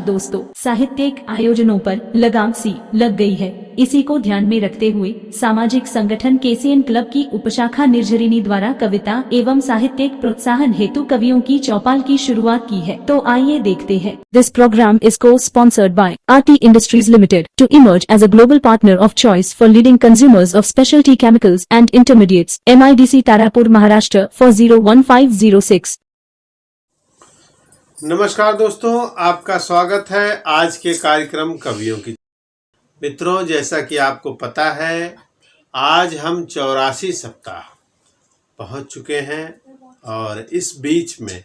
दोस्तों, साहित्यिक आयोजनों पर लगाम सी लग गई है। इसी को ध्यान में रखते हुए सामाजिक संगठन केसीएन क्लब की उपशाखा निर्झरिणी द्वारा कविता एवं साहित्यिक प्रोत्साहन हेतु कवियों की चौपाल की शुरुआत की है। तो आइए देखते हैं। This programme is cosponsored by RT industries limited to emerge as a global partner of choice for leading consumers of speciality chemicals and intermediates, MIDC Tarapur Maharashtra 401506। नमस्कार दोस्तों, आपका स्वागत है आज के कार्यक्रम कवियों की। मित्रों, जैसा कि आपको पता है, आज हम 84 सप्ताह पहुंच चुके हैं और इस बीच में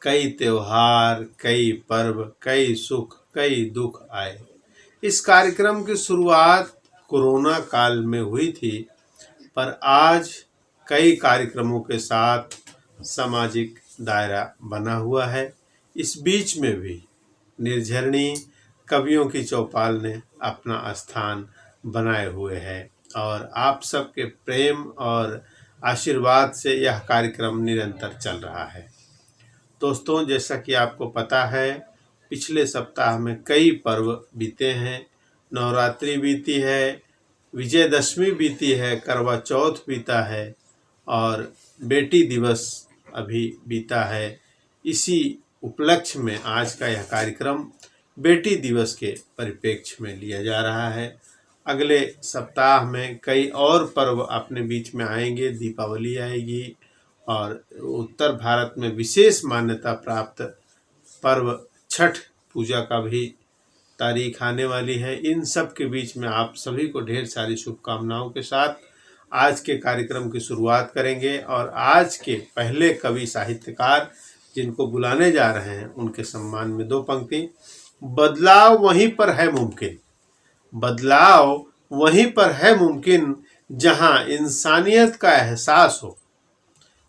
कई त्योहार, कई पर्व, कई सुख, कई दुख आए। इस कार्यक्रम की शुरुआत कोरोना काल में हुई थी, पर आज कई कार्यक्रमों के साथ सामाजिक दायरा बना हुआ है। इस बीच में भी निर्झरिणी कवियों की चौपाल ने अपना स्थान बनाए हुए है और आप सबके प्रेम और आशीर्वाद से यह कार्यक्रम निरंतर चल रहा है। दोस्तों, जैसा कि आपको पता है, पिछले सप्ताह में कई पर्व बीते हैं। नवरात्रि बीती है, विजयदशमी बीती है, करवा चौथ बीता है और बेटी दिवस अभी बीता है। इसी उपलक्ष्य में आज का यह कार्यक्रम बेटी दिवस के परिप्रेक्ष्य में लिया जा रहा है। अगले सप्ताह में कई और पर्व अपने बीच में आएंगे। दीपावली आएगी और उत्तर भारत में विशेष मान्यता प्राप्त पर्व छठ पूजा का भी तारीख आने वाली है। इन सब के बीच में आप सभी को ढेर सारी शुभकामनाओं के साथ आज के कार्यक्रम की शुरुआत करेंगे और आज के पहले कवि साहित्यकार जिनको बुलाने जा रहे हैं उनके सम्मान में दो पंक्ति। बदलाव वहीं पर है मुमकिन, बदलाव वहीं पर है मुमकिन जहां इंसानियत का एहसास हो।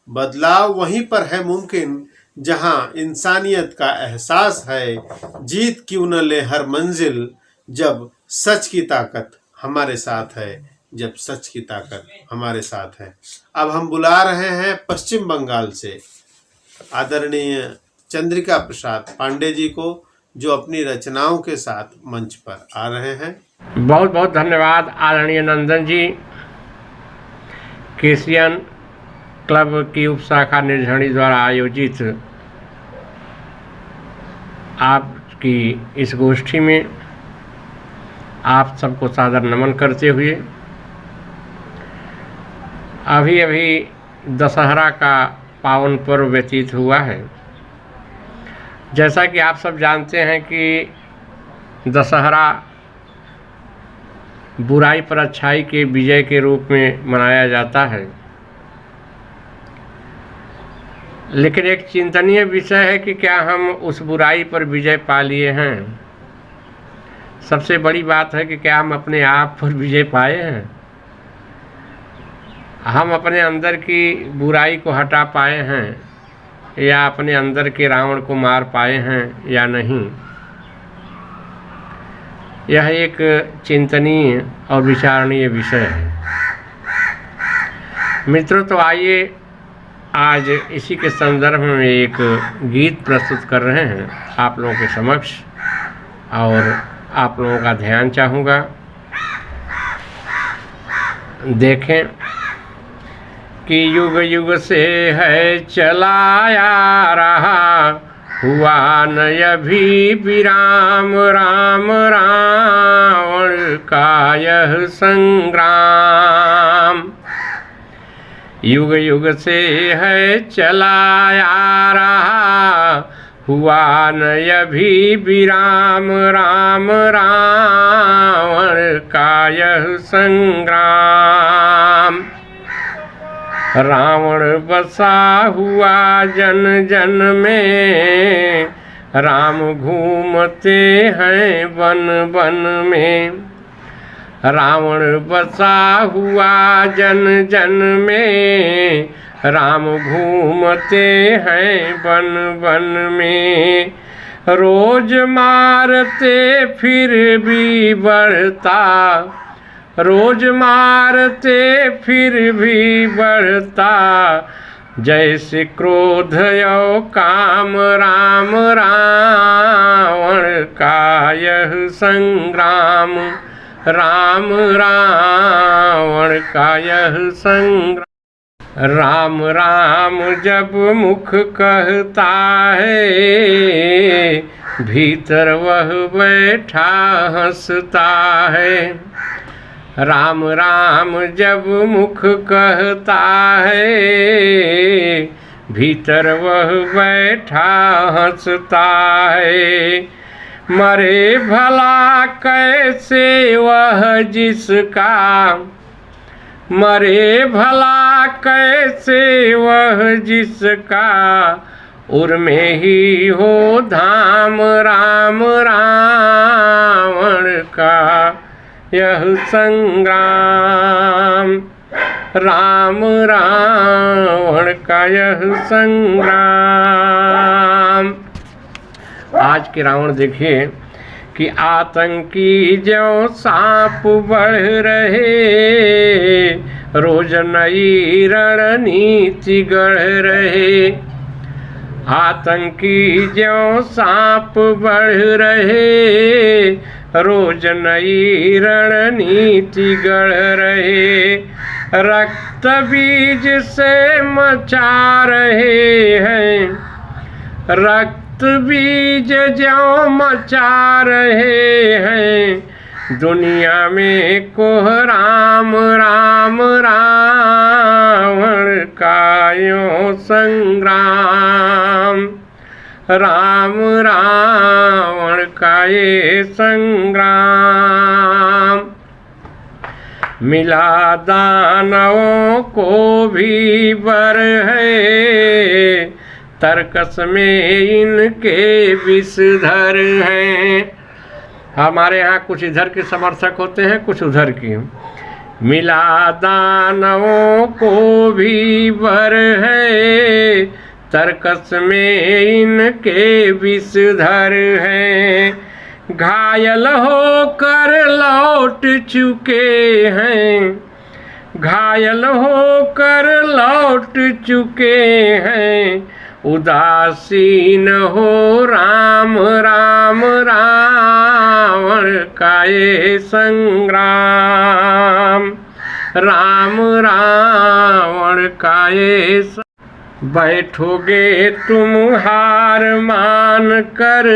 बदलाव वहीं पर है मुमकिन जहां इंसानियत का एहसास है। जीत क्यों न ले हर मंजिल जब सच की ताकत हमारे साथ है, जब सच की ताकत हमारे साथ है। अब हम बुला रहे हैं पश्चिम बंगाल से आदरणीय चंद्रिका प्रसाद पांडे जी को, जो अपनी रचनाओं के साथ मंच पर आ रहे हैं। बहुत बहुत धन्यवाद आदरणीय नंदन जी। केसीएन क्लब की उपशाखा निर्झरिणी द्वारा आयोजित आपकी इस गोष्ठी में आप सबको सादर नमन करते हुए, अभी अभी दशहरा का पावन पर्व व्यतीत हुआ है। जैसा कि आप सब जानते हैं कि दशहरा बुराई पर अच्छाई के विजय के रूप में मनाया जाता है, लेकिन एक चिंतनीय विषय है कि क्या हम उस बुराई पर विजय पा लिए हैं। सबसे बड़ी बात है कि क्या हम अपने आप पर विजय पाए हैं, हम अपने अंदर की बुराई को हटा पाए हैं या अपने अंदर के रावण को मार पाए हैं या नहीं। यह एक चिंतनीय और विचारणीय विषय है। मित्रों, तो आइए आज इसी के संदर्भ में एक गीत प्रस्तुत कर रहे हैं आप लोगों के समक्ष और आप लोगों का ध्यान चाहूँगा। देखें कि युग युग से है चलाया रहा, हुआ न अभी विराम राम रावण का यह संग्राम। युग युग से है चलाया रहा, हुआ न अभी विराम राम रावण का यह संग्राम। रावण बसा हुआ जन जन में, राम घूमते हैं वन वन में। रावण बसा हुआ जन जन में, राम घूमते हैं वन वन में। रोज मारते फिर भी बढ़ता, रोज मारते फिर भी बढ़ता, जैसे क्रोध यो काम राम रावण का यह संग्राम, राम रावण का यह संग्राम। राम राम जब मुख कहता है, भीतर वह बैठा हंसता है। राम राम जब मुख कहता है, भीतर वह बैठा हंसता है। मरे भला कैसे वह जिसका, मरे भला कैसे वह जिसका, उर में ही हो धाम राम रावण का यह संग्राम, राम रावण का यह संग्राम। आज के रावण देखिए कि आतंकी जो सांप बढ़ रहे, रोज नई रणनीति गढ़ रहे। आतंकी जो सांप बढ़ रहे, रोज नई रणनीति गढ़ रहे। रक्त बीज से मचा रहे हैं, रक्त बीज जो मचा रहे हैं। दुनिया में कोहराम राम रावण का यो संग्राम, राम रावण का ये संग्राम। मिला दानवों को भी बर है, तर्कस में इनके विषधर हैं। हमारे यहाँ कुछ इधर के समर्थक होते हैं, कुछ उधर की। मिला दानवों को भी बर है, तर्कस में इनके विषधर हैं। घायल होकर लौट चुके हैं, घायल होकर लौट चुके हैं। उदासीन हो राम राम रावण का ये संग्राम, राम रावण का ये बैठोगे तुम हार मान कर,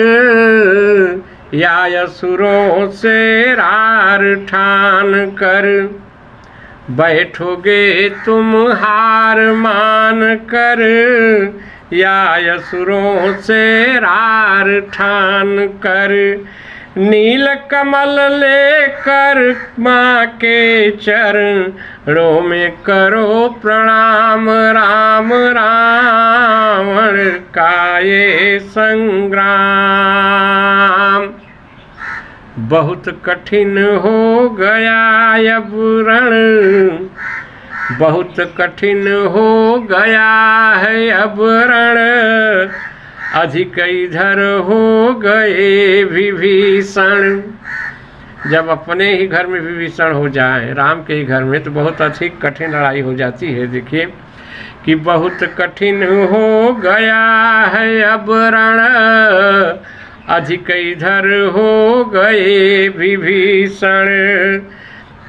या असुरों से रार ठान कर। बैठोगे तुम हार मान कर, या असुरों से रार ठान कर। नील कमल लेकर माँ के चरणों में करो प्रणाम, राम रावण का ये संग्राम। बहुत कठिन हो गया अब रण, बहुत कठिन हो गया है अब रण। अधिक इधर हो गए विभीषण। जब अपने ही घर में विभीषण हो जाए, राम के ही घर में, तो बहुत अधिक कठिन लड़ाई हो जाती है। देखिए कि बहुत कठिन हो गया है अब रण, अधिक इधर हो गए विभीषण।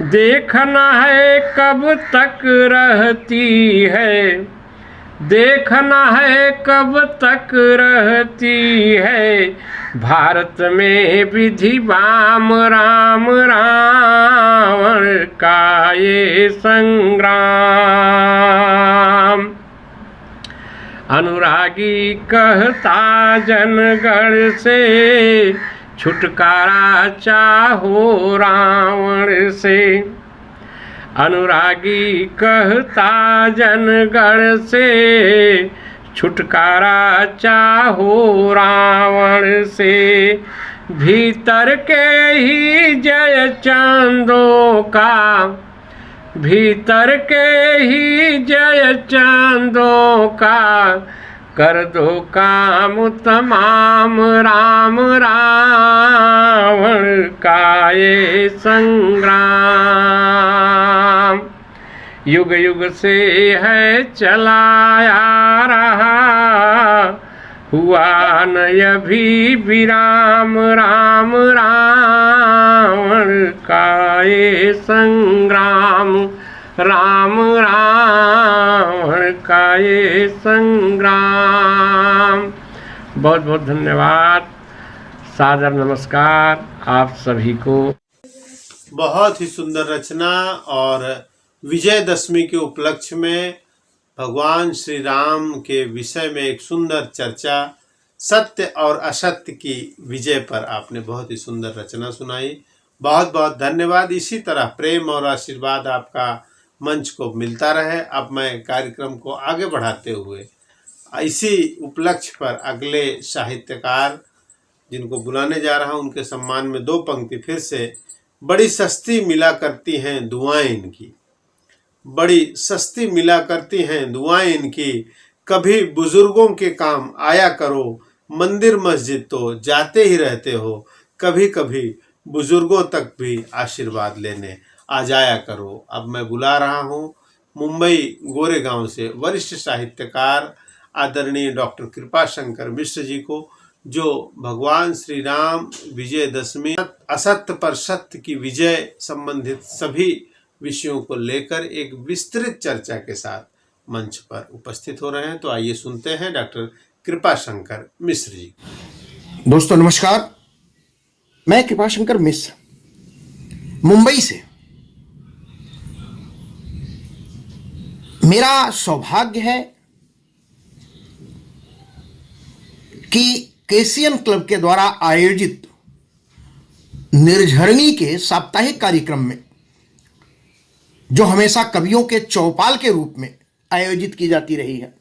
देखना है कब तक रहती है, देखना है कब तक रहती है भारत में विधि वाम, राम रावण का ये संग्राम। अनुरागी कहता जनगण से, छुटकारा चाहो रावण से। अनुरागी कहता जनगण से, छुटकारा चाहो रावण से। भीतर के ही जय चांदों का, भीतर के ही जय चांदों का। कर दो काम तमाम, राम रावण का ये संग्राम। युग युग से है चलाया रहा, हुआ न अभी विराम राम रावण का ये संग्राम, राम रावण का ये संग्राम। बहुत बहुत धन्यवाद, सादर नमस्कार आप सभी को। बहुत ही सुंदर रचना और विजयदशमी के उपलक्ष्य में भगवान श्री राम के विषय में एक सुंदर चर्चा, सत्य और असत्य की विजय पर आपने बहुत ही सुंदर रचना सुनाई। बहुत बहुत धन्यवाद। इसी तरह प्रेम और आशीर्वाद आपका मंच को मिलता रहे। अब मैं कार्यक्रम को आगे बढ़ाते हुए इसी उपलक्ष्य पर अगले साहित्यकार जिनको बुलाने जा रहा हूं, उनके सम्मान में दो पंक्ति फिर से। बड़ी सस्ती मिला करती हैं दुआएं इनकी, बड़ी सस्ती मिला करती हैं दुआएं इनकी, कभी बुजुर्गों के काम आया करो, मंदिर मस्जिद तो जाते ही रहते हो, कभी कभी बुजुर्गों तक भी आशीर्वाद लेने आ जाया करो। अब मैं बुला रहा हूं मुंबई गोरेगांव से वरिष्ठ साहित्यकार आदरणीय डॉक्टर कृपाशंकर मिश्र जी को, जो भगवान श्री राम विजयदशमी, असत्य पर सत्य की विजय संबंधित सभी विषयों को लेकर एक विस्तृत चर्चा के साथ मंच पर उपस्थित हो रहे हैं। तो आइए सुनते हैं डॉक्टर कृपाशंकर मिश्र जी। दोस्तों नमस्कार, मैं कृपाशंकर मिश्र मुंबई से। मेरा सौभाग्य है कि केसीएन क्लब के द्वारा आयोजित निर्झरणी के साप्ताहिक कार्यक्रम में, जो हमेशा कवियों के चौपाल के रूप में आयोजित की जाती रही है,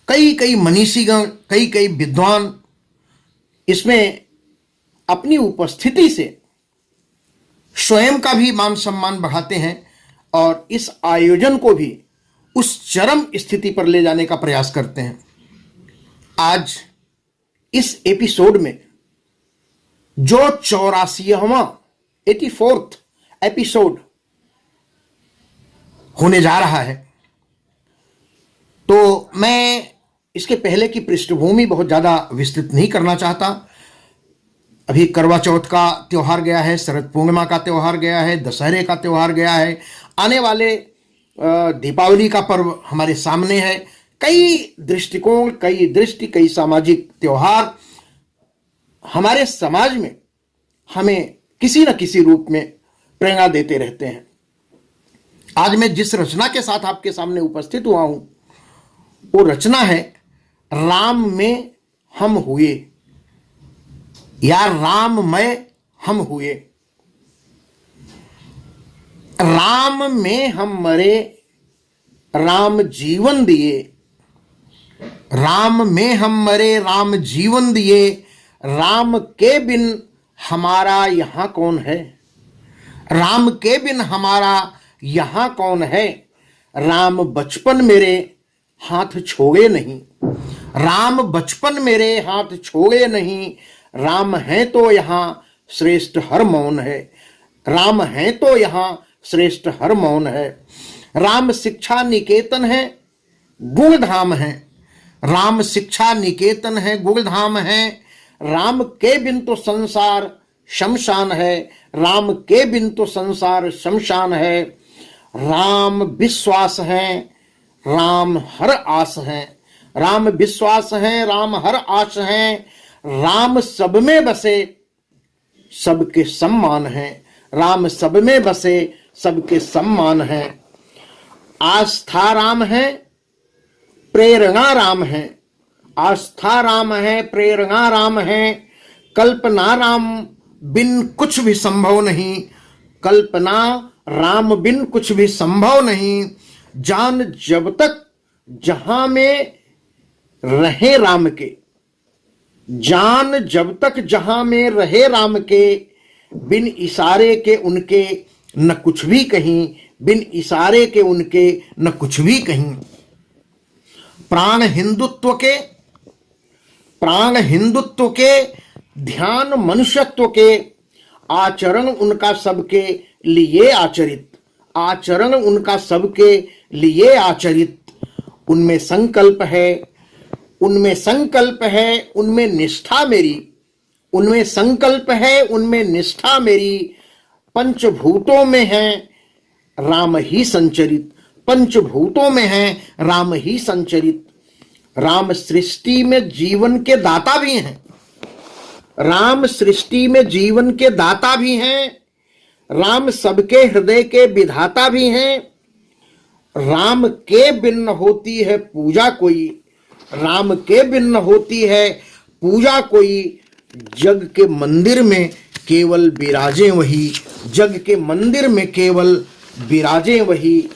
कई मनीषीगण, कई विद्वान इसमें अपनी उपस्थिति से स्वयं का भी मान सम्मान बढ़ाते हैं और इस आयोजन को भी उस चरम स्थिति पर ले जाने का प्रयास करते हैं। आज इस एपिसोड में जो 84वां 84th एपिसोड होने जा रहा है, तो मैं इसके पहले की पृष्ठभूमि बहुत ज़्यादा विस्तृत नहीं करना चाहता। अभी करवा चौथ का त्यौहार गया है, शरद पूर्णिमा का त्यौहार गया है, दशहरे का त्यौहार गया है, आने वाले दीपावली का पर्व हमारे सामने है। कई दृष्टिकोण, कई दृष्टि, कई सामाजिक त्यौहार हमारे समाज में हमें किसी न किसी रूप में प्रेरणा देते रहते हैं। आज मैं जिस रचना के साथ आपके सामने उपस्थित हुआ हूं, वो रचना है राम में हम हुए, या राममय हम हुए। राम में हम मरे, राम जीवन दिए, राम में हम मरे, राम जीवन दिए, राम के बिन हमारा यहाँ कौन है, राम के बिन हमारा यहाँ कौन है, राम बचपन मेरे हाथ छोड़े नहीं, राम बचपन मेरे हाथ छोड़े नहीं, राम है तो यहाँ श्रेष्ठ हर मौन है, राम है तो यहाँ श्रेष्ठ हर मौन है। राम शिक्षा निकेतन है, गुणधाम है, राम शिक्षा निकेतन है, गुणधाम है, राम के बिन तो संसार शमशान है, राम के बिन तो संसार शमशान है। राम विश्वास है, राम हर आस है, राम विश्वास है, राम हर आस है, राम सब में बसे सबके सम्मान है, राम सब में बसे सबके सम्मान है। आस्था राम है, प्रेरणा राम है, आस्था राम है, प्रेरणा राम है, कल्पना राम बिन कुछ भी संभव नहीं, कल्पना राम बिन कुछ भी संभव नहीं। जान जब तक जहां में रहे राम के, जान जब तक जहां में रहे राम के, बिन इशारे के उनके न कुछ भी कहीं, बिन इशारे के उनके न कुछ भी कहीं। प्राण हिंदुत्व के, प्राण हिंदुत्व के, ध्यान मनुष्यत्व के, आचरण उनका सबके लिए आचरित, आचरण उनका सबके लिए आचरित। उनमें संकल्प है, उनमें संकल्प है, उनमें निष्ठा मेरी, उनमें संकल्प है, उनमें निष्ठा मेरी। पंचभूतों में है राम ही संचरित, पंचभूतों में है राम ही संचरित। राम सृष्टि में जीवन के दाता भी हैं, राम सृष्टि में जीवन के दाता भी हैं, राम सबके हृदय के विधाता भी हैं। राम के बिन होती है पूजा कोई, राम के बिन होती है पूजा कोई। जग के मंदिर में केवल विराजे वही, जग के मंदिर में केवल विराजे वही।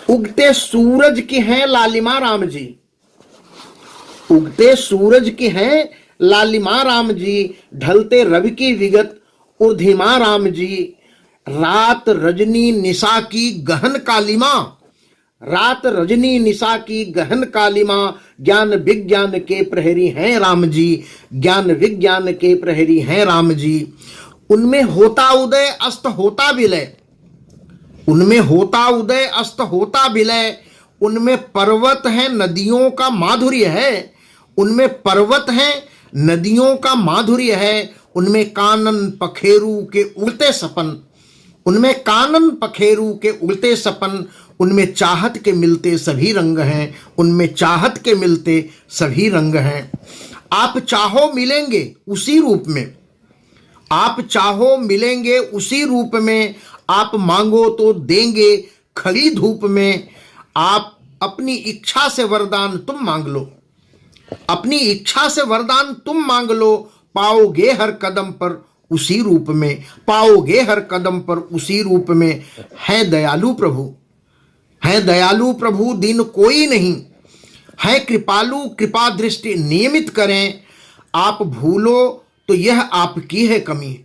उगते सूरज की हैं लालिमा राम जी, उगते सूरज की हैं लालिमा राम जी। ढलते रवि की विगत उर्धिमा राम जी। रात रजनी निशा की गहन कालिमा, रात रजनी निशा की गहन कालिमा। ज्ञान विज्ञान के प्रहरी हैं राम जी, ज्ञान विज्ञान के प्रहरी हैं राम जी। उनमें होता उदय अस्त होता विलय, उनमें होता उदय अस्त होता विलय। उनमें पर्वत है नदियों का माधुर्य है, उनमें पर्वत है नदियों का माधुर्य है। उनमें कानन पखेरु के उड़ते सपन, उनमें कानन पखेरु के उड़ते सपन। उनमें चाहत के मिलते सभी रंग हैं, उनमें चाहत के मिलते सभी रंग हैं। आप चाहो मिलेंगे उसी रूप में, आप चाहो मिलेंगे उसी रूप में। आप मांगो तो देंगे खड़ी धूप में। आप अपनी इच्छा से वरदान तुम मांग लो, अपनी इच्छा से वरदान तुम मांग लो। पाओगे हर कदम पर उसी रूप में, पाओगे हर कदम पर उसी रूप में। है दयालु प्रभु, है दयालु प्रभु दिन कोई नहीं। है कृपालु कृपा दृष्टि नियमित करें। आप भूलो तो यह आपकी है कमी,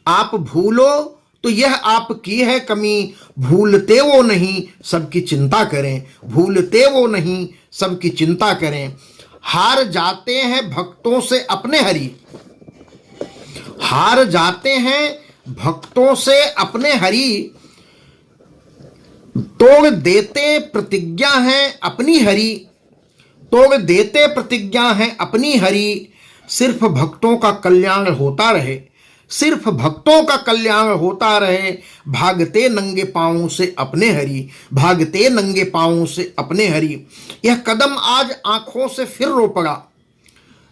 आप भूलो तो यह आपकी है कमी। भूलते वो नहीं सबकी चिंता करें, भूलते वो नहीं सबकी चिंता करें। हार जाते हैं भक्तों से अपने हरि, हार जाते हैं भक्तों से अपने हरि। तोड़ देते प्रतिज्ञा है अपनी हरि, तोड़ देते प्रतिज्ञा है अपनी हरि। सिर्फ भक्तों का कल्याण होता रहे, सिर्फ भक्तों का कल्याण होता रहे। भागते नंगे पांवों से अपने हरि, भागते नंगे पांवों से अपने हरि। यह कदम आज आंखों से फिर रो पड़ा,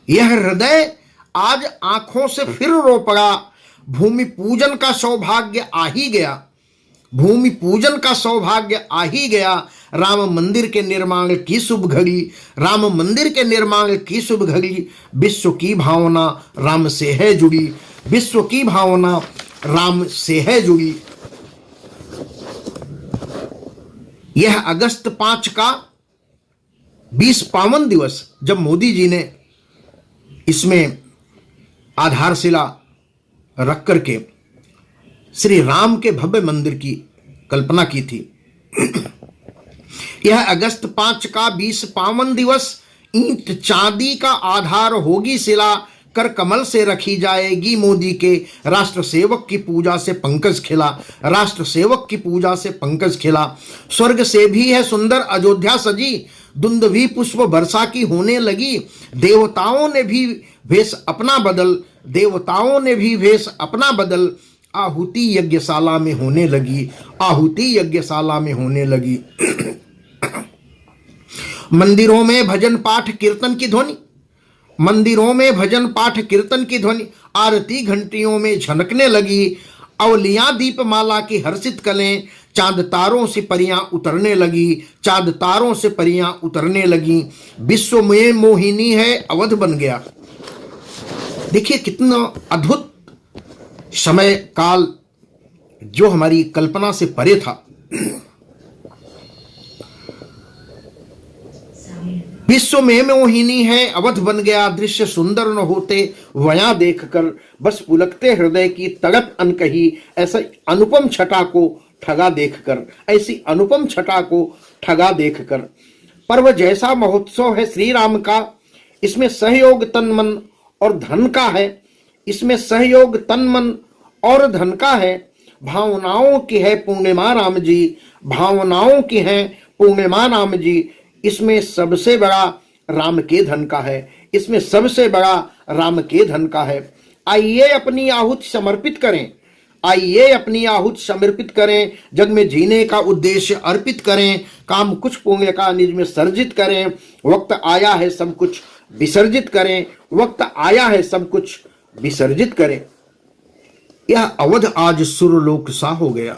यह हृदय आज आंखों से फिर रो पड़ा। भूमि पूजन का सौभाग्य आ ही गया, भूमि पूजन का सौभाग्य आ ही गया। राम मंदिर के निर्माण की शुभ घड़ी, राम मंदिर के निर्माण की शुभ घड़ी। विश्व की भावना राम से है जुड़ी, विश्व की भावना राम से है जुड़ी। यह अगस्त 5 का 20 पावन दिवस, जब मोदी जी ने इसमें आधारशिला रख करके श्री राम के भव्य मंदिर की कल्पना की थी। यह अगस्त 5 का 20 पावन दिवस। ईंट चांदी का आधार होगी शिला, कर कमल से रखी जाएगी मोदी के। राष्ट्र सेवक की पूजा से पंकज खिला, राष्ट्र सेवक की पूजा से पंकज खिला। स्वर्ग से भी है सुंदर अयोध्या सजी, दुंदभी पुष्प वर्षा की होने लगी। देवताओं ने भी भेष अपना बदल, देवताओं ने भी भेष अपना बदल। आहुति यज्ञशाला में होने लगी, आहुति यज्ञशाला में होने लगी। मंदिरों में भजन पाठ कीर्तन की ध्वनि, मंदिरों में भजन पाठ कीर्तन की ध्वनि। आरती घंटियों में झनकने लगी। अवलियां दीपमाला की हर्षित कलें, चांद तारों से परियां उतरने लगी, चांद तारों से परियां उतरने लगी। विश्व में मोहिनी है अवध बन गया। देखिए कितना अद्भुत समय काल जो हमारी कल्पना से परे था। विश्व में मोहिनी है अवध बन गया, दृश्य सुंदर न होते वयां देखकर, बस पुलकते हृदय की तड़प अनकही। ऐसा अनुपम छटा को ठगा देखकर, ऐसी अनुपम छटा को ठगा देखकर। पर्व जैसा महोत्सव है श्री राम का, इसमें सहयोग तन मन और धन का है, इसमें सहयोग तन मन और धन का है। भावनाओं की है पूर्णिमा राम जी, भावनाओं की है पूर्णिमा राम जी। इसमें सबसे बड़ा राम के धन का है, इसमें सबसे बड़ा राम के धन का है। आइए अपनी आहुति समर्पित करें, आइए अपनी आहुति समर्पित करें, जग में जीने का उद्देश्य अर्पित करें, काम कुछ पुण्य का निज में सर्जित करें। वक्त आया है सब कुछ विसर्जित करें, वक्त आया है सब कुछ विसर्जित करें। यह अवध आज सुरलोक सा हो गया,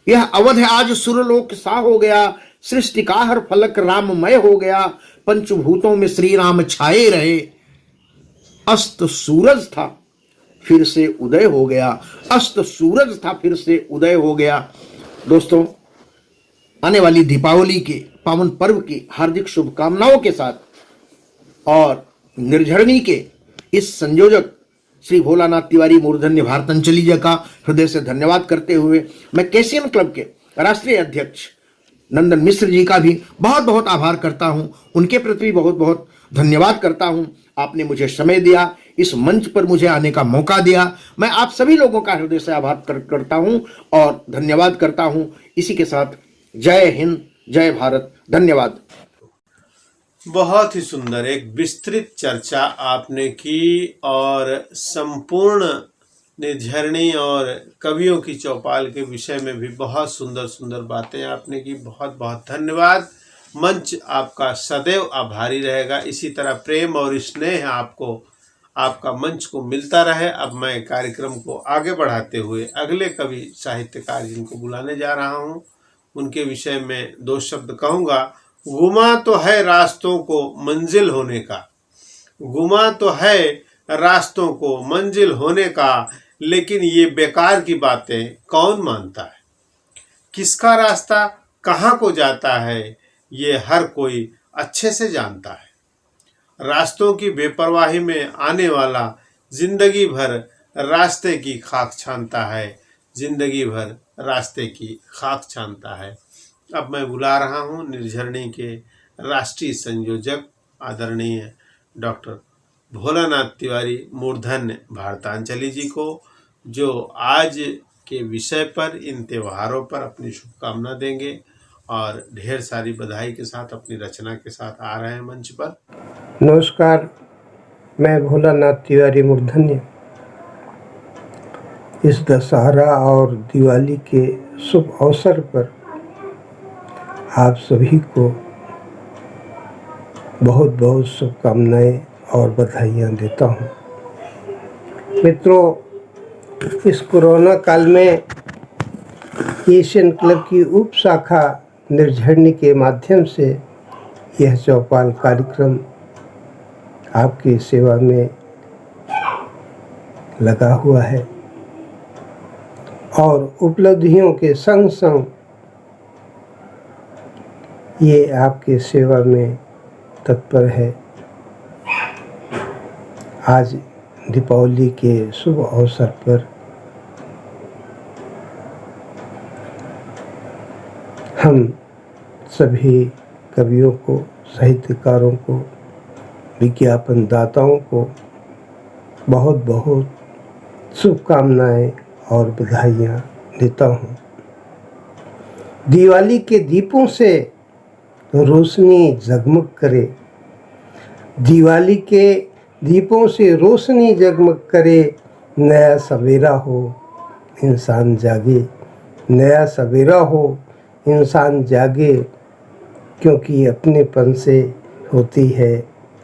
यह अवध आज सुरलोक सा हो गया। सृष्टि का हर फलक राममय हो गया, पंचभूतों में श्री राम छाए रहे। अस्त सूरज था फिर से उदय हो गया, अस्त सूरज था फिर से उदय हो गया। दोस्तों, आने वाली दीपावली के पावन पर्व की हार्दिक शुभकामनाओं के साथ और निर्झरणी के इस संयोजक श्री भोलानाथ तिवारी मूर्धन्य भारतांचली जी का हृदय से धन्यवाद करते हुए मैं केसीएन क्लब के राष्ट्रीय अध्यक्ष नंदन मिश्र जी का भी बहुत बहुत आभार करता हूं, उनके प्रति बहुत बहुत धन्यवाद करता हूं। आपने मुझे समय दिया, इस मंच पर मुझे आने का मौका दिया। मैं आप सभी लोगों का हृदय से आभार करता हूं और धन्यवाद करता हूं। इसी के साथ जय हिंद, जय भारत, धन्यवाद। बहुत ही सुंदर एक विस्तृत चर्चा आपने की और संपूर्ण निर्झरणी और कवियों की चौपाल के विषय में भी बहुत सुंदर सुंदर बातें आपने की। बहुत बहुत धन्यवाद। मंच आपका सदैव आभारी रहेगा। इसी तरह प्रेम और स्नेह आपको आपका मंच को मिलता रहे। अब मैं कार्यक्रम को आगे बढ़ाते हुए अगले कवि साहित्यकार जिनको बुलाने जा रहा हूं उनके विषय में दो शब्द कहूँगा। गुमा तो है रास्तों को मंजिल होने का, गुमा तो है रास्तों को मंजिल होने का, लेकिन ये बेकार की बातें कौन मानता है। किसका रास्ता कहाँ को जाता है ये हर कोई अच्छे से जानता है। रास्तों की बेपरवाही में आने वाला जिंदगी भर रास्ते की खाक छानता है, जिंदगी भर रास्ते की खाक छानता है। अब मैं बुला रहा हूं निर्झरणी के राष्ट्रीय संयोजक आदरणीय डॉक्टर भोलानाथ तिवारी मूर्धन्य भारतांचली जी को, जो आज के विषय पर इन त्योहारों पर अपनी शुभकामना देंगे और ढेर सारी बधाई के साथ अपनी रचना के साथ आ रहे हैं मंच पर। नमस्कार, मैं भोलानाथ तिवारी मूर्धन्य इस दशहरा और दिवाली के शुभ अवसर पर आप सभी को बहुत बहुत शुभकामनाएं और बधाइयाँ देता हूँ। मित्रों, इस कोरोना काल में एशियन क्लब की उप शाखा निर्झरणी के माध्यम से यह चौपाल कार्यक्रम आपकी सेवा में लगा हुआ है और उपलब्धियों के संग संग ये आपके सेवा में तत्पर है। आज दीपावली के शुभ अवसर पर हम सभी कवियों को, साहित्यकारों को, विज्ञापन दाताओं को बहुत बहुत शुभकामनाएं और बधाइयाँ देता हूँ। दिवाली के दीपों से रोशनी जगमग करे, दिवाली के दीपों से रोशनी जगमग करे, नया सवेरा हो इंसान जागे, नया सवेरा हो इंसान जागे, क्योंकि अपनेपन से होती है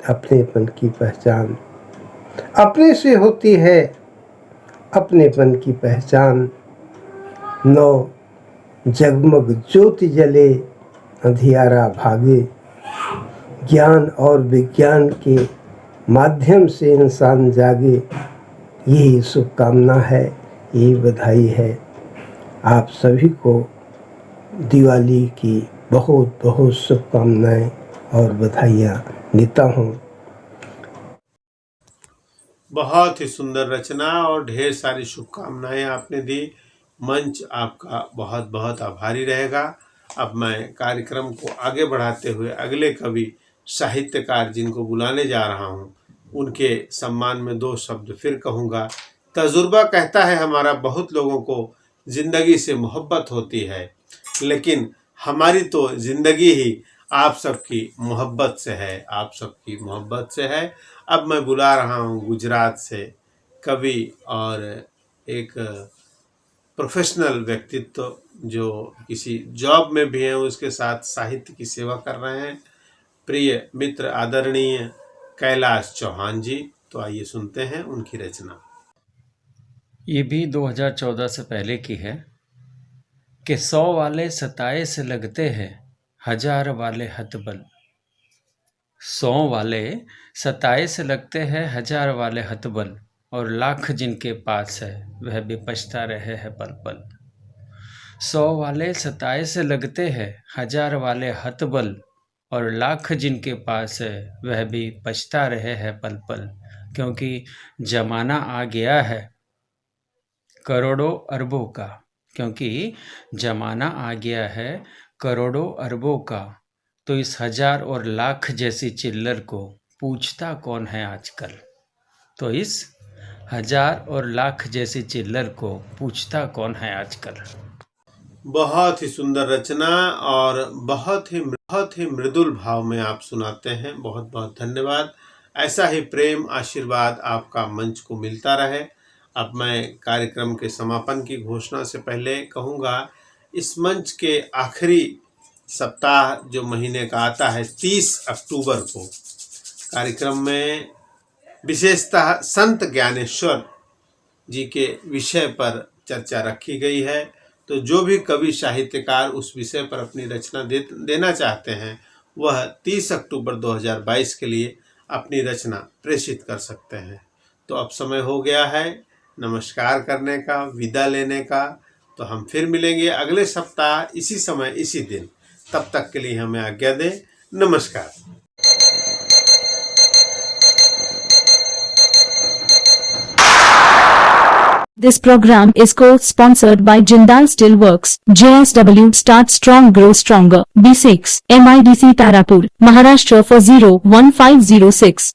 अपनेपन की पहचान, अपने से होती है अपनेपन की पहचान। नौ जगमग ज्योति जले अंधियारा भागे, ज्ञान और विज्ञान के माध्यम से इंसान जागे, यही शुभकामना है, यही बधाई है। आप सभी को दिवाली की बहुत बहुत शुभकामनाएं और बधाइयाँ देता हूँ। बहुत ही सुंदर रचना और ढेर सारी शुभकामनाएं आपने दी। मंच आपका बहुत बहुत आभारी रहेगा। अब मैं कार्यक्रम को आगे बढ़ाते हुए अगले कवि साहित्यकार जिनको बुलाने जा रहा हूं उनके सम्मान में दो शब्द फिर कहूँगा। तजुर्बा कहता है हमारा बहुत लोगों को जिंदगी से मोहब्बत होती है, लेकिन हमारी तो जिंदगी ही आप सबकी मोहब्बत से है, आप सबकी मोहब्बत से है। अब मैं बुला रहा हूँ गुजरात से कवि और एक प्रोफेशनल व्यक्तित्व जो किसी जॉब में भी हैं, उसके साथ साहित्य की सेवा कर रहे हैं, प्रिय मित्र आदरणीय कैलाश चौहान जी। तो आइए सुनते हैं उनकी रचना। ये भी 2014 से पहले की है कि 100 वाले सताए से लगते हैं, 1000 वाले हतबल। 100 वाले सताए से लगते हैं, 1000 वाले हतबल, और लाख जिनके पास है वह भी पछता रहे हैं पल पल। 100 वाले सताए से लगते हैं, 1000 वाले हतबल, और लाख जिनके पास है वह भी पछता रहे हैं पल पल। क्योंकि जमाना आ गया है करोड़ों अरबों का, क्योंकि जमाना आ गया है करोड़ों अरबों का, तो इस 1000 और लाख जैसी चिल्लर को पूछता कौन है आजकल। तो इस 1000 और लाख जैसी चिल्लर को पूछता कौन है आजकल। बहुत ही सुंदर रचना और बहुत ही मृदुल भाव में आप सुनाते हैं। बहुत बहुत धन्यवाद। ऐसा ही प्रेम आशीर्वाद आपका मंच को मिलता रहे। अब मैं कार्यक्रम के समापन की घोषणा से पहले कहूँगा, इस मंच के आखिरी सप्ताह जो महीने का आता है 30 अक्टूबर को, कार्यक्रम में विशेषतः संत ज्ञानेश्वर जी के विषय पर चर्चा रखी गई है। तो जो भी कवि साहित्यकार उस विषय पर अपनी रचना देना चाहते हैं, वह 30 अक्टूबर 2022 के लिए अपनी रचना प्रेषित कर सकते हैं। तो अब समय हो गया है नमस्कार करने का, विदा लेने का। तो हम फिर मिलेंगे अगले सप्ताह इसी समय इसी दिन। तब तक के लिए हमें आज्ञा दें। नमस्कार। This program is co-sponsored by Jindal Steelworks, JSW Start Strong Grow Stronger, B6, MIDC Tarapur, Maharashtra 4015006.